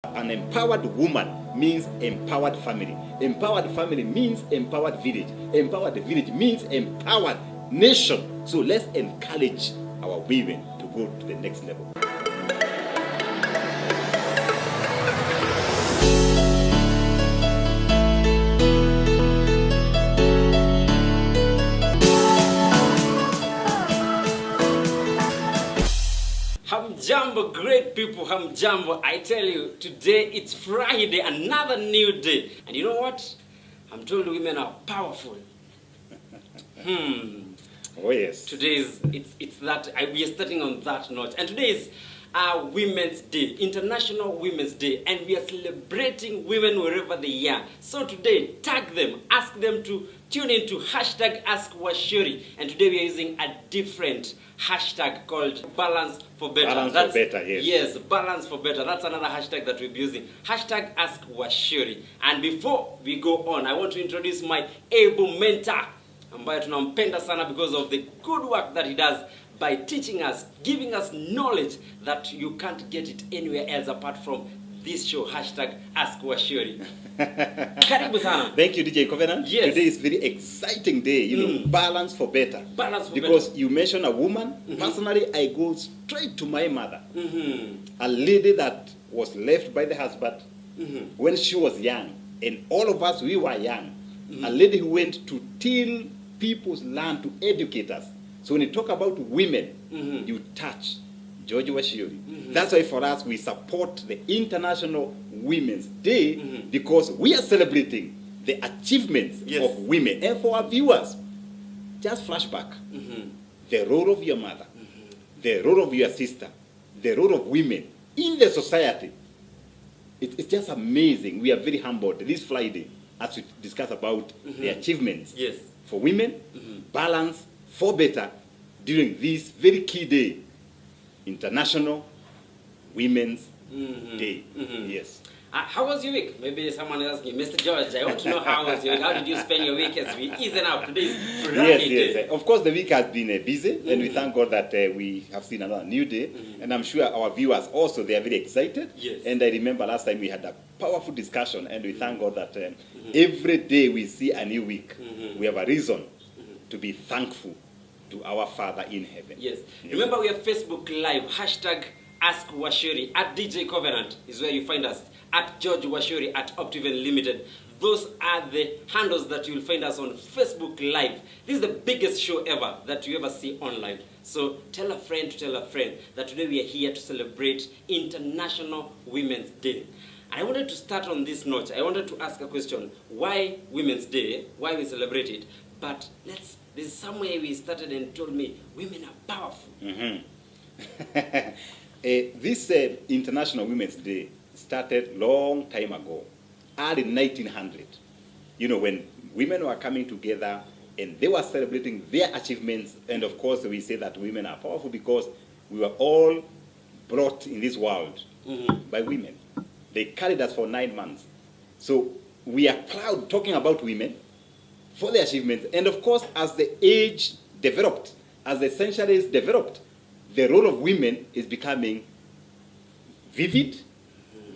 An empowered woman means empowered family. Empowered family means empowered village. Empowered village means empowered nation. So let's encourage our women to go to the next level. Hamjambo, great people, hamjambo. I tell you, today it's Friday, another new day. And you know what? I'm told women are powerful. Oh yes. Today is, we are starting on that note. And today is Women's Day, International Women's Day. And we are celebrating women wherever they are. So today, tag them, ask them to tune into hashtag Ask Wachiuri. And today we are using a different hashtag called Balance for Better. Balance for Better, yes. Yes, Balance for Better. That's another hashtag that we'll be using. Hashtag Ask Wachiuri. And before we go on, I want to introduce my able mentor, ambaye tunampenda sana because of the good work that he does by teaching us, giving us knowledge that you can't get it anywhere else apart from this show, hashtag Ask Wachiuri. Karibu sana. Thank you, DJ Covenant. Yes. Today is very exciting day. You know, balance for better. Balance for because better. you mentioned a woman. Personally, I go straight to my mother. A lady that was left by the husband when she was young. And all of us, we were young. A lady who went to till people's land to educate us. So when you talk about women, you touch George Wachiuri. That's why for us, we support the International Women's Day because we are celebrating the achievements of women. And for our viewers, just flashback. The role of your mother, the role of your sister, the role of women in the society. It's just amazing. We are very humbled this Friday as we discuss about the achievements for women, balance for better during this very key day, International Women's Day. Yes. How was your week? Maybe someone is asking, Mr. George, I want to know how was your week. How did you spend your week as we ease up? Today is Friday. Yes. Of course, the week has been busy, and we thank God that we have seen another new day. And I'm sure our viewers also, they are very excited. Yes. And I remember last time we had a powerful discussion, and we thank God that every day we see a new week, we have a reason to be thankful to our Father in heaven. Yes. Remember, we have Facebook Live, hashtag Ask Wachiuri, at DJ Covenant is where you find us, at George Wachiuri, at Optiven Limited. Those are the handles that you will find us on Facebook Live. This is the biggest show ever that you ever see online. So tell a friend to tell a friend that today we are here to celebrate International Women's Day. And I wanted to start on this note. I wanted to ask a question. Why Women's Day? Why we celebrate it? But there's somewhere we started and told me women are powerful. This International Women's Day started long time ago, early 1900. You know, when women were coming together and they were celebrating their achievements. And of course, we say that women are powerful because we were all brought in this world by women. They carried us for 9 months. So we are proud talking about women for their achievements. And of course, as the age developed, as the centuries developed, the role of women is becoming vivid,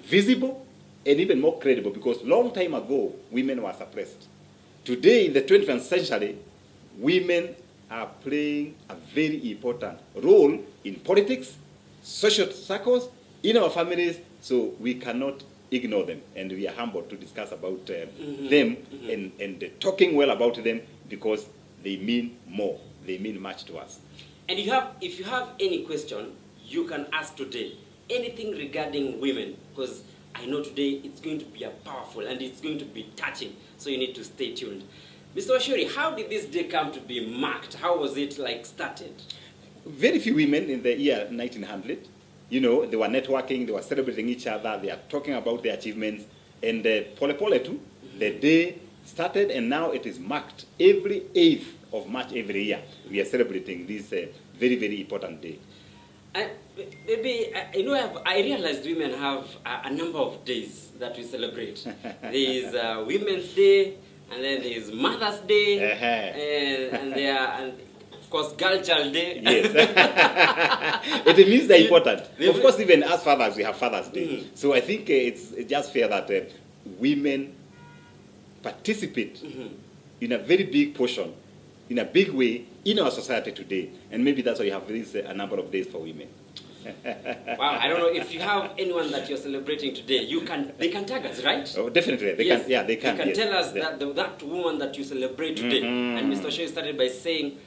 visible, and even more credible because long time ago, women were suppressed. Today, in the 21st century, women are playing a very important role in politics, social circles, in our families, so we cannot ignore them. And we are humbled to discuss about them and talking well about them because they mean more. They mean much to us. And if you have any question, you can ask today. Anything regarding women, because I know today it's going to be a powerful and it's going to be touching. So you need to stay tuned. Mr. Wachiuri, how did this day come to be marked? How was it started? Very few women in the year 1900. You know, they were networking, they were celebrating each other, they are talking about their achievements. And pole pole too, the day started and now it is marked every 8th of March every year. We are celebrating this very, very important day. Maybe, I realized women have a number of days that we celebrate. There is Women's Day, and then there is Mother's Day, and course, Girl Child Day. Yes. It means they're important. Of course, even as fathers, we have Father's Day. So I think it's just fair that women participate in a very big portion, in a big way, in our society today. And maybe that's why you have this a number of days for women. Wow, I don't know if you have anyone that you're celebrating today. They can tag us, right? Oh, definitely. They can. Yeah, they can. They can yes. tell us that woman that you celebrate today. And Mr. Shea started by saying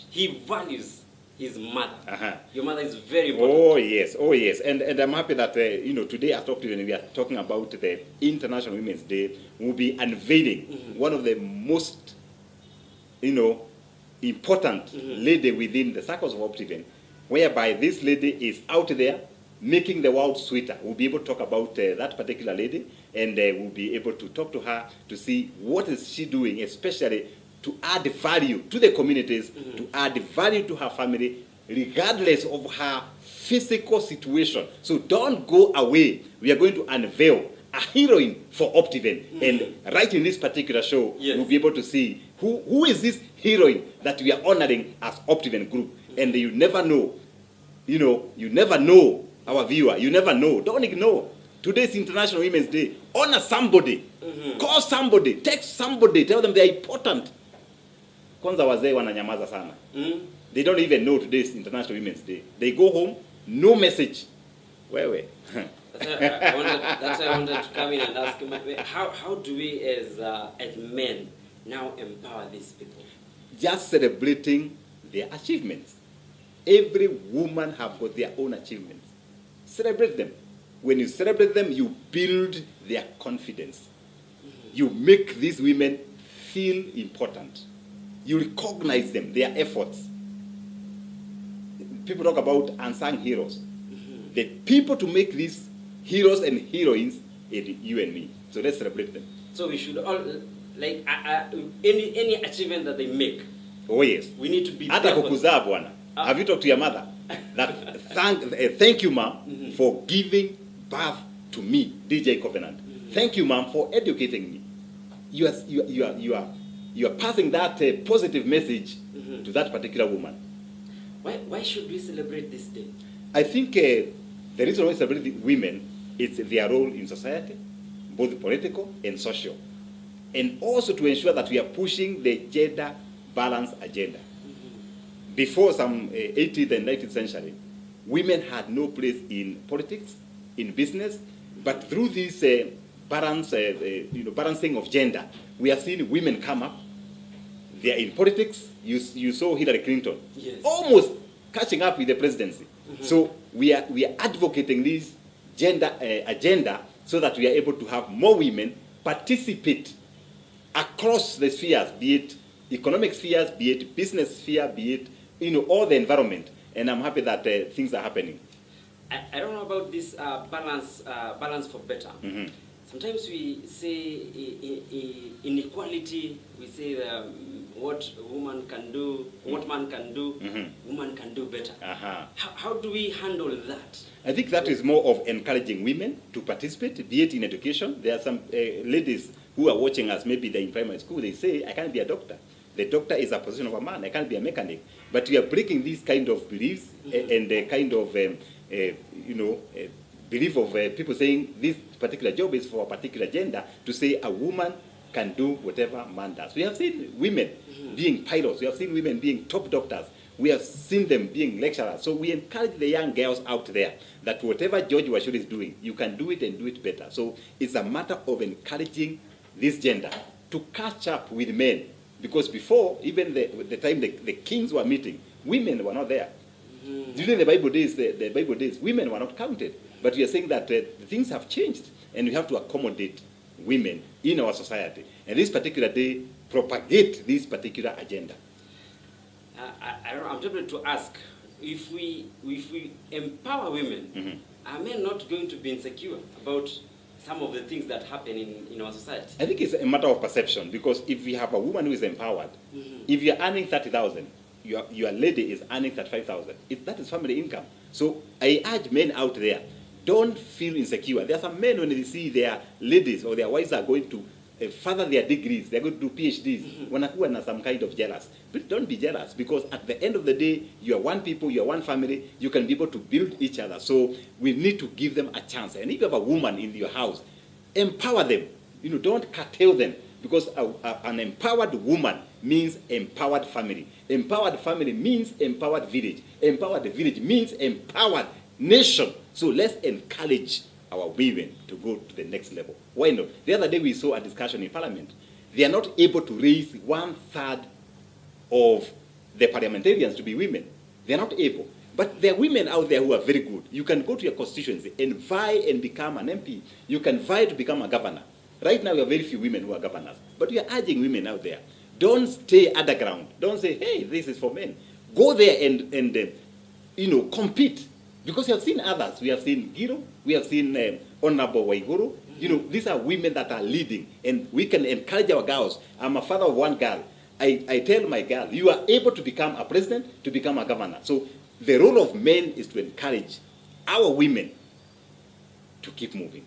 he values his mother. Your mother is very important. Oh yes, oh yes, and I'm happy that today at Octavian we are talking about the International Women's Day. We'll be unveiling one of the most important lady within the circles of Octavian, whereby this lady is out there making the world sweeter. We'll be able to talk about that particular lady, and we'll be able to talk to her to see what is she doing, especially to add value to the communities, to add value to her family, regardless of her physical situation. So don't go away. We are going to unveil a heroine for Optiven. And right in this particular show, we'll be able to see who is this heroine that we are honoring as Optiven Group. And you never know, you never know, our viewer, you never know. Don't ignore. Today's International Women's Day. Honor somebody. Call somebody. Text somebody. Tell them they are important. Kwanza wazee wananyamaza sana. They don't even know today's International Women's Day. They go home, no message. Wewe. That's why I wanted to come in and ask him, how do we as men now empower these people? Just celebrating their achievements. Every woman have got their own achievements. Celebrate them. When you celebrate them, you build their confidence. You make these women feel important. You recognize them, their efforts. People talk about unsung heroes. The people to make these heroes and heroines are you and me. So let's celebrate them. So we should all, like, any achievement that they make. Oh yes. We need to be Hata kukuzaa bwana. Have you talked to your mother? That thank you, ma'am, for giving birth to me, DJ Covenant. Thank you, ma'am, for educating me. You are passing that positive message to that particular woman. Why should we celebrate this day? I think the reason why we celebrate women is their role in society, both political and social, and also to ensure that we are pushing the gender balance agenda. Before some 18th and 19th century, women had no place in politics, in business, but through this balancing of gender, we have seen women come up. They are in politics. You saw Hillary Clinton, almost catching up with the presidency. So we are advocating this gender agenda so that we are able to have more women participate across the spheres, be it economic spheres, be it business sphere, be it all the environment. And I'm happy that things are happening. I don't know about this balance for better. Sometimes we say inequality. We say what woman can do, what man can do, woman can do better. How do we handle that? I think that is more of encouraging women to participate, be it in education. There are some ladies who are watching us, maybe they're in primary school, they say, I can't be a doctor. The doctor is a position of a man, I can't be a mechanic. But we are breaking these kind of beliefs and the kind of, belief of people saying this particular job is for a particular gender, to say a woman can do whatever man does. We have seen women being pilots. We have seen women being top doctors. We have seen them being lecturers. So we encourage the young girls out there that whatever George Wachiuri is doing, you can do it and do it better. So it's a matter of encouraging this gender to catch up with men. Because before, even the time the kings were meeting, women were not there. During the Bible days, women were not counted. But we are saying that things have changed, and we have to accommodate women in our society. And this particular day, propagate this particular agenda. I'm tempted to ask, if we empower women, are men not going to be insecure about some of the things that happen in our society? I think it's a matter of perception, because if we have a woman who is empowered, if you're earning 30,000, your lady is earning 35,000, that is family income. So I urge men out there, don't feel insecure. There are some men, when they see their ladies or their wives are going to further their degrees, they're going to do PhDs, wanakuwa na some kind of jealous. But don't be jealous, because at the end of the day, you are one people, you are one family, you can be able to build each other. So we need to give them a chance. And if you have a woman in your house, empower them. Don't curtail them, because an empowered woman means empowered family. Empowered family means empowered village. Empowered village means empowered nation. So let's encourage our women to go to the next level. Why not? The other day we saw a discussion in Parliament. They are not able to raise 1/3 of the parliamentarians to be women. They are not able. But there are women out there who are very good. You can go to your constituency and vie and become an MP. You can vie to become a governor. Right now, we have very few women who are governors. But we are urging women out there, don't stay underground. Don't say, hey, this is for men. Go there and compete. Because we have seen others. We have seen Giro. We have seen Honorable Wachiuri. These are women that are leading. And we can encourage our girls. I'm a father of one girl. I tell my girl, you are able to become a president, to become a governor. So the role of men is to encourage our women to keep moving.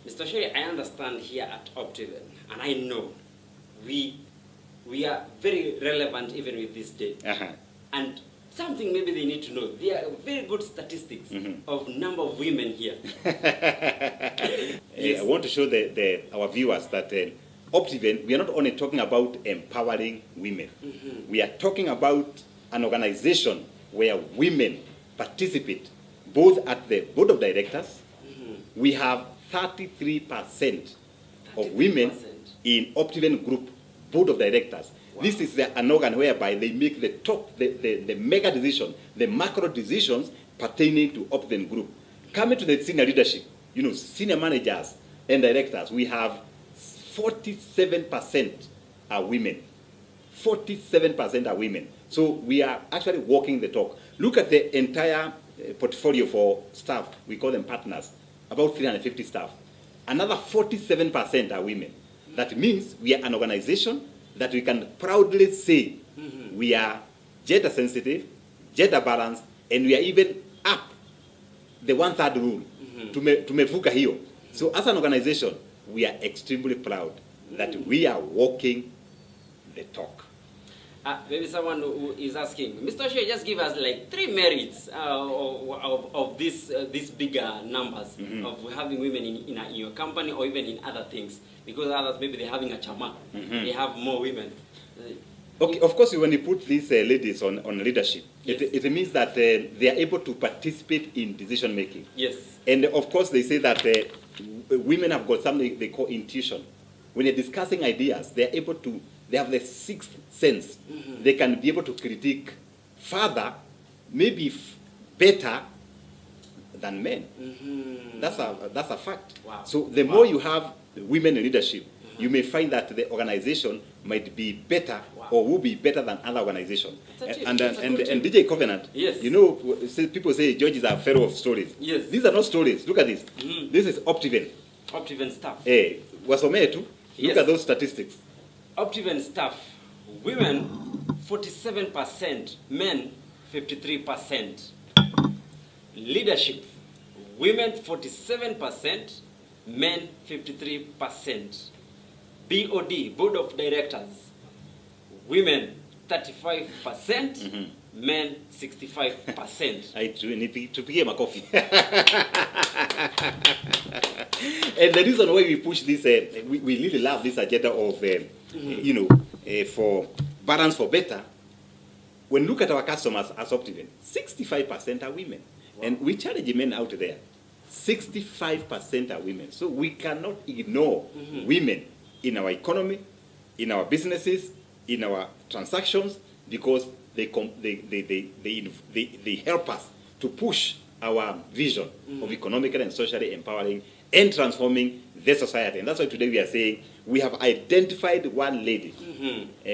Mr. Wachiuri, I understand here at Optiven, and I know we are very relevant even with this day. And something maybe they need to know. There are very good statistics of number of women here. Yes. I want to show our viewers that Optiven, we are not only talking about empowering women. We are talking about an organization where women participate both at the board of directors. We have 33% of women in Optiven Group board of directors. Wow. This is an organ whereby they make the mega decision, the macro decisions pertaining to Optiven Group. Coming to the senior leadership, senior managers and directors, we have 47% are women. 47% are women. So we are actually walking the talk. Look at the entire portfolio for staff. We call them partners. About 350 staff. Another 47% are women. That means we are an organization that we can proudly say we are gender sensitive, gender balanced, and we are even up the 1/3 rule. Tumevuka hiyo. So as an organization, we are extremely proud that we are walking the talk. Maybe someone who is asking, Mr. Wachiuri, just give us like 3 merits of these bigger numbers of having women in your company or even in other things. Because others, maybe they're having a chama, they have more women. Okay, of course, when you put these ladies on leadership, yes, it means that they are able to participate in decision making. Yes. And of course, they say that women have got something they call intuition. When they're discussing ideas, they have the sixth sense. They can be able to critique further, maybe better than men. That's a fact. Wow. So the more you have women in leadership, you may find that the organization might be better or will be better than other organizations. And DJ Covenant, yes, people say George is a fellow of stories. Yes. These are not stories. Look at this. This is Optiven. Optiven staff. Wasomee tu. Look at those statistics. Optiven staff, women 47%, men 53%. Leadership, women 47%, men 53%. BOD, Board of Directors, women 35%, men 65%. Tupige makofi. And the reason why we push this, we really love this agenda of, for balance for better. When you look at our customers as Optiven, 65% are women. Wow. And we challenge men out there. 65% are women. So we cannot ignore women in our economy, in our businesses, in our transactions, because they help us to push our vision of economically and socially empowering and transforming the society. And that's why today we are saying we have identified one lady,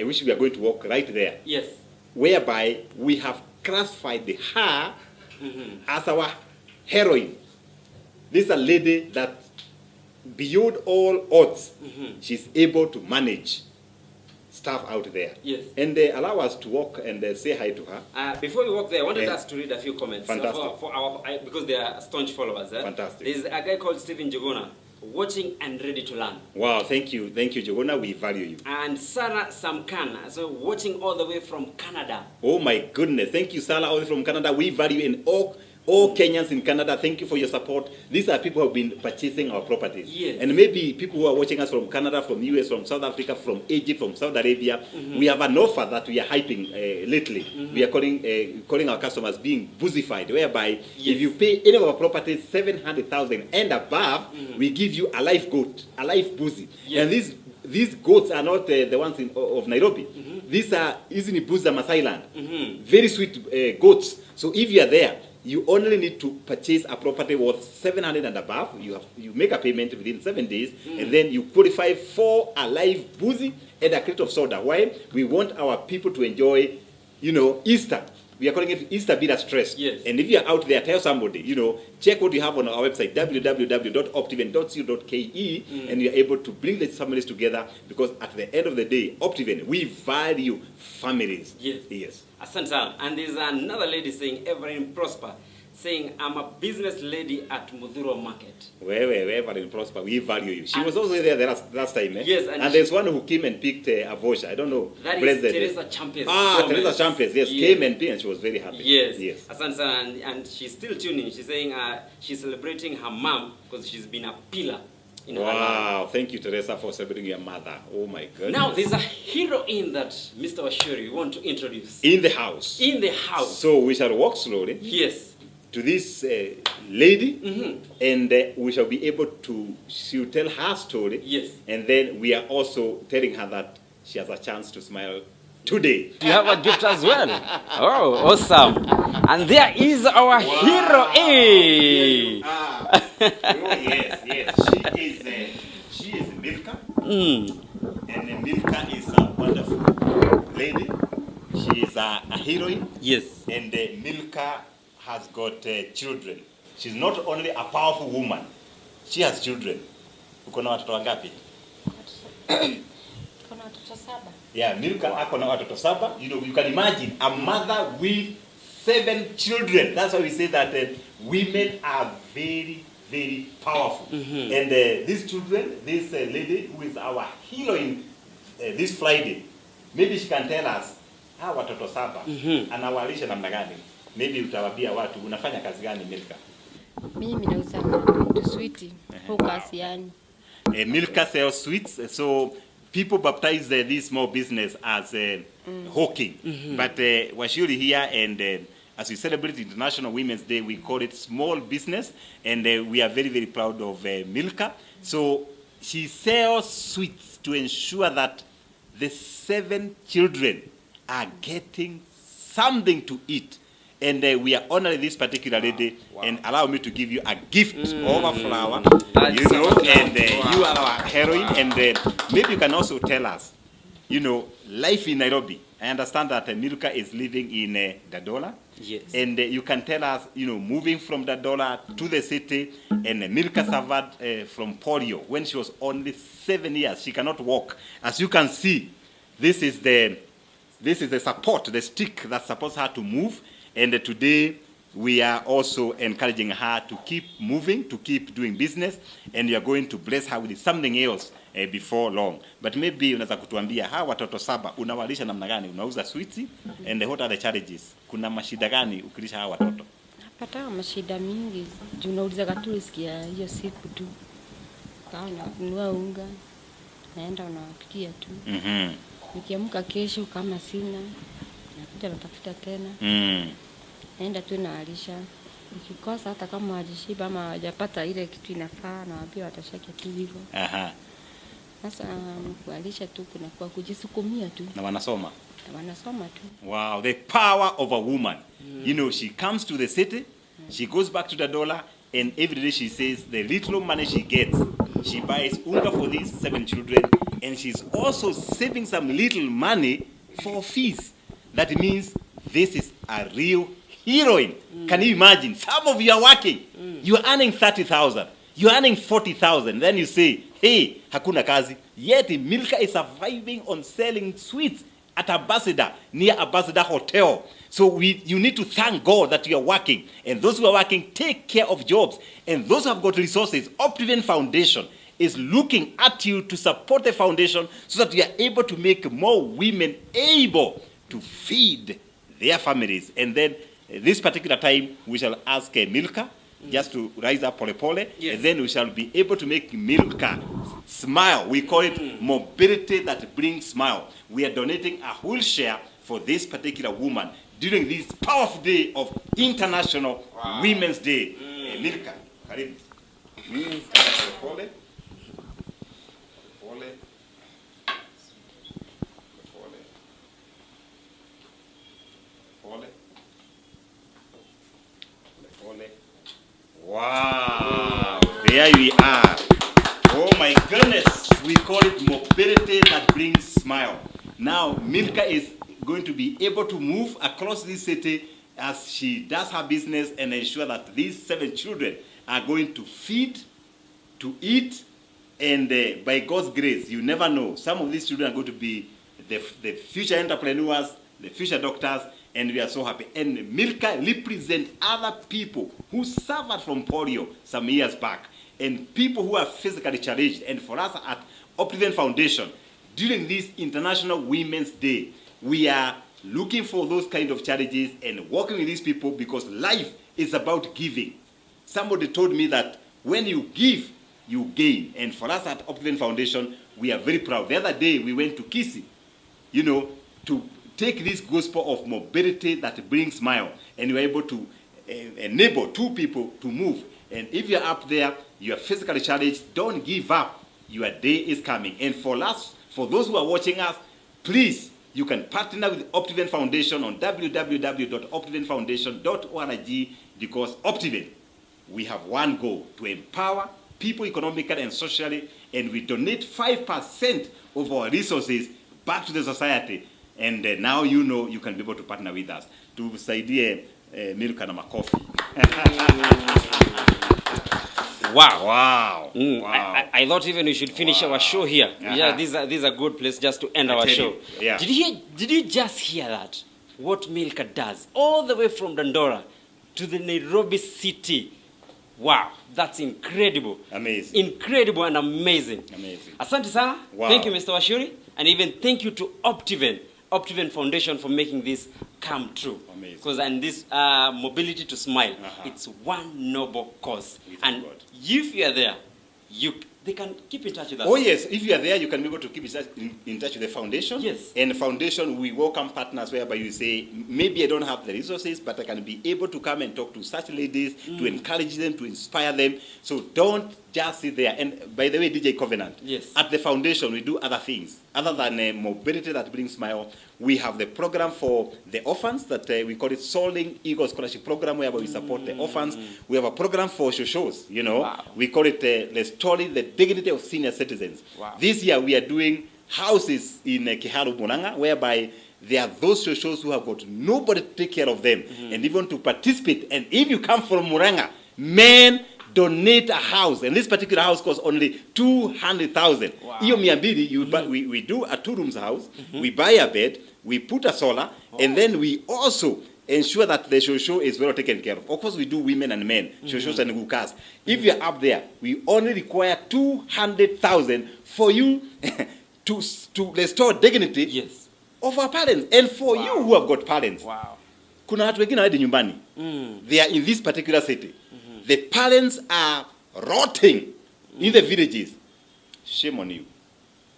which we are going to walk right there. Yes. Whereby we have classified her as our heroine. This is a lady that, beyond all odds, she's able to manage staff out there. Yes. And they allow us to walk and say hi to her. Before we walk there, I wanted us to read a few comments. Fantastic. For our, because they are staunch followers. Fantastic. There's a guy called Stephen Jugona watching and ready to learn. Wow, thank you, Jogona. We value you. And Sarah Samkana, so watching all the way from Canada. Oh my goodness, thank you, Sarah, all the way from Canada. We value in all Kenyans in Canada. Thank you for your support. These are people who have been purchasing our properties. Yes. And maybe people who are watching us from Canada, from US, from South Africa, from Egypt, from Saudi Arabia. We have an offer that we are hyping lately. We are calling our customers being buzified, whereby if you pay any of our properties 700,000 and above, we give you a live goat, a live buzi. And these goats are not the ones of Nairobi. These are easily Buza Masai land. Very sweet goats. So if you are there, you only need to purchase a property worth 700 and above. You make a payment within 7 days, and then you qualify for a live boozy and a crate of soda. Why? We want our people to enjoy, Easter. We are calling it Easter Bitter Stress. Yes. And if you are out there, tell somebody, check what you have on our website, www.optiven.co.ke, and you are able to bring the families together, because at the end of the day, Optiven, we value families. Yes. Asante. And there's another lady saying, Everin Prosper, saying, I'm a business lady at Mudhuro Market. Everin Prosper, we value you. She was also there the last time. Yes. And there's one who came and picked a voucher. I don't know. That is Teresa Champes. Teresa Champes, yes. Came and picked, and she was very happy. Yes. Asante. And she's still tuning. She's saying she's celebrating her mom because she's been a pillar. Wow, thank you, Teresa, for celebrating your mother. Oh my goodness. Now, there's a heroine that Mr. Wachiuri want to introduce. In the house. So we shall walk slowly. Yes. To this lady, and we shall be able to, she'll tell her story. Yes. And then we are also telling her that she has a chance to smile today. You have a gift as well. Oh, awesome. And there is our heroine. Yes. She is Milka. And Milka is a wonderful lady. She is a heroine. Yes. And Milka has got children. She's not only a powerful woman, she has children. Uko na watoto wangapi? Kuna watoto 7. Yeah, Milka ako na watoto 7. You can imagine a mother with 7 children. That's why we say that women are very, very powerful. And these children, this lady who is our heroine this Friday, maybe she can tell us watoto 7 anawalisha namna gani. Maybe utawabia watu unafanya kazi gani, Milka? Mimi nauza sweet hookers yani. Milka sells sweets, so people baptize this small business as hawking. But Wachiuri here, and as we celebrate International Women's Day, we call it small business, and we are very, very proud of Milka. So she sells sweets to ensure that the 7 children are getting something to eat. And we are honoring this particular lady, and allow me to give you a gift of a flower, and you are our heroine, and maybe you can also tell us, life in Nairobi. I understand that Milka is living in Dadola. Yes. And you can tell us, moving from Dadola to the city, and Milka suffered from polio when she was only 7 years. She cannot walk. As you can see, this is the support, the stick that supports her to move. And today, we are also encouraging her to keep moving, to keep doing business, and we are going to bless her with something else before long. But maybe unaweza kutuambia hawa watoto 7 unawalisha namna gani? Unauza sweets, and what are the challenges? Kuna mashida gani ukilisha hawa watoto? Napata mashida mingi. Juu nauliza tu sikia hiyo siku tu. Kaona kununua unga, naenda unawapikia tu. Nikiamka kesho kama sina, nakuja natafuta tena. Naenda tu naalisha. Nikikosa hata kama wajishiba ama hawajapata ile kitu inafaa, na wapi watashake tu hivyo. Sasa kualisha tu kuna kwa kujisukumia tu. Na wanasoma tu. Wow, the power of a woman. She comes to the city, she goes back to the dollar, and every day she says the little money she gets, she buys unga for these 7 children, and she's also saving some little money for fees. That means this is a real heroine. Can you imagine? Some of you are working. You are earning 30,000. You are earning 40,000. Then you say, hey, hakuna kazi. Yet Milka is surviving on selling sweets at Ambassador, near Ambassador Hotel. So you need to thank God that you are working. And those who are working, take care of jobs. And those who have got resources, Optiven Foundation is looking at you to support the foundation so that you are able to make more women able to feed their families. And then this particular time, we shall ask Milka just to rise up pole pole. Yes. And then we shall be able to make Milka smile. We call it mobility that brings smile. We are donating a wheelchair for this particular woman during this powerful day of International Women's Day. Milka, karibu. Pole. Pole. Pole. Pole. Wow, there we are. Oh my goodness, we call it mobility that brings smile. Now, Milka is going to be able to move across this city as she does her business and ensure that these 7 children are going to feed, to eat, and by God's grace, you never know. Some of these children are going to be the future entrepreneurs, the future doctors, and we are so happy. And Milka represents other people who suffered from polio some years back, and people who are physically challenged. And for us at Optiven Foundation, during this International Women's Day, we are looking for those kind of challenges and working with these people because life is about giving. Somebody told me that when you give, you gain. And for us at Optiven Foundation, we are very proud. The other day, we went to Kisi, to take this gospel of mobility that brings smile, and you're able to enable 2 people to move. And if you're up there, you're physically challenged, don't give up. Your day is coming. And for us, for those who are watching us, please, you can partner with Optiven Foundation on www.optivenfoundation.org because Optiven, we have one goal, to empower people economically and socially, and we donate 5% of our resources back to the society. And now you can be able to partner with us. Tusaidie Milka na makofi. Wow. Wow. Wow. I thought even we should finish our show here. Yeah, this is a good place just to end our show. Yeah. Did you just hear that? What Milka does all the way from Dandora to the Nairobi city. Wow, that's incredible. Amazing. Incredible and amazing. Amazing. Asante sana. Wow. Thank you, Mr. Wachiuri, and even thank you to Optiven Foundation for making this come true. Amazing. Because and this mobility to smile, it's one noble cause. And if you are there, they can keep in touch with us. Oh yes, if you are there, you can be able to keep in touch with the foundation. Yes. And the foundation, we welcome partners whereby you say, maybe I don't have the resources, but I can be able to come and talk to such ladies, to encourage them, to inspire them. So don't just sit there. And by the way, DJ Covenant, yes, at the foundation, we do other things. Other than mobility that brings smile, we have the program for the orphans that we call it Soaring Eagle Scholarship Program, whereby we support the orphans. We have a program for shoshos, Wow. We call it Restoring the Dignity of Senior Citizens. Wow. This year we are doing houses in Kiharu Murang'a, whereby there are those shoshos who have got nobody to take care of them and even to participate. And if you come from Murang'a, men donate a house, and this particular house costs only 200,000. Wow. We do a 2-room house, we buy a bed, we put a solar, and then we also ensure that the shosho is well taken care of. Of course, we do women and men, shoshos and gukas. If you're up there, we only require 200,000 for you to restore dignity of our parents. And for you who have got parents, kuna watu wengine hadi nyumbani. They are in this particular city. The parents are rotting in the villages. Shame on you.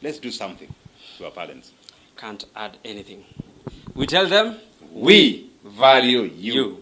Let's do something to our parents. Can't add anything. We tell them, we value you.